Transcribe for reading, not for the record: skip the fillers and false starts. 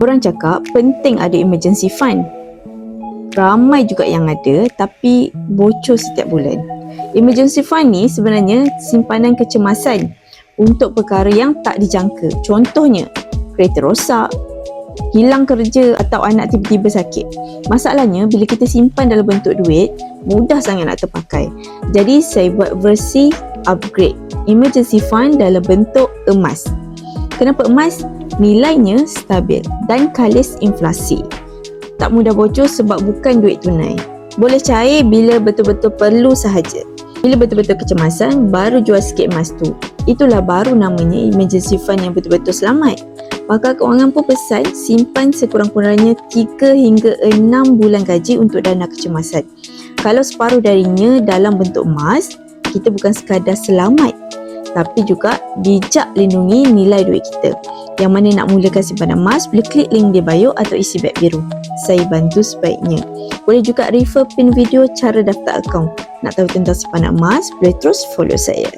Orang cakap penting ada emergency fund. Ramai juga yang ada tapi bocor setiap bulan. Emergency fund ni sebenarnya simpanan kecemasan untuk perkara yang tak dijangka. Contohnya, kereta rosak, hilang kerja atau anak tiba-tiba sakit. Masalahnya bila kita simpan dalam bentuk duit, mudah sangat nak terpakai. Jadi saya buat versi upgrade emergency fund dalam bentuk emas. Kenapa emas? Nilainya stabil dan kalis inflasi. Tak mudah bocor sebab bukan duit tunai. Boleh cair bila betul-betul perlu sahaja. Bila betul-betul kecemasan, baru jual sikit emas tu. Itulah baru namanya emergency fund yang betul-betul selamat. Pakar kewangan pun pesan simpan sekurang-kurangnya 3 hingga 6 bulan gaji untuk dana kecemasan. Kalau separuh darinya dalam bentuk emas, kita bukan sekadar selamat, tapi juga bijak lindungi nilai duit kita. Yang mana nak mulakan simpanan emas, boleh klik link di bio atau isi beg biru. Saya bantu sebaiknya. Boleh juga refer pin video cara daftar akaun. Nak tahu tentang simpanan emas, boleh terus follow saya.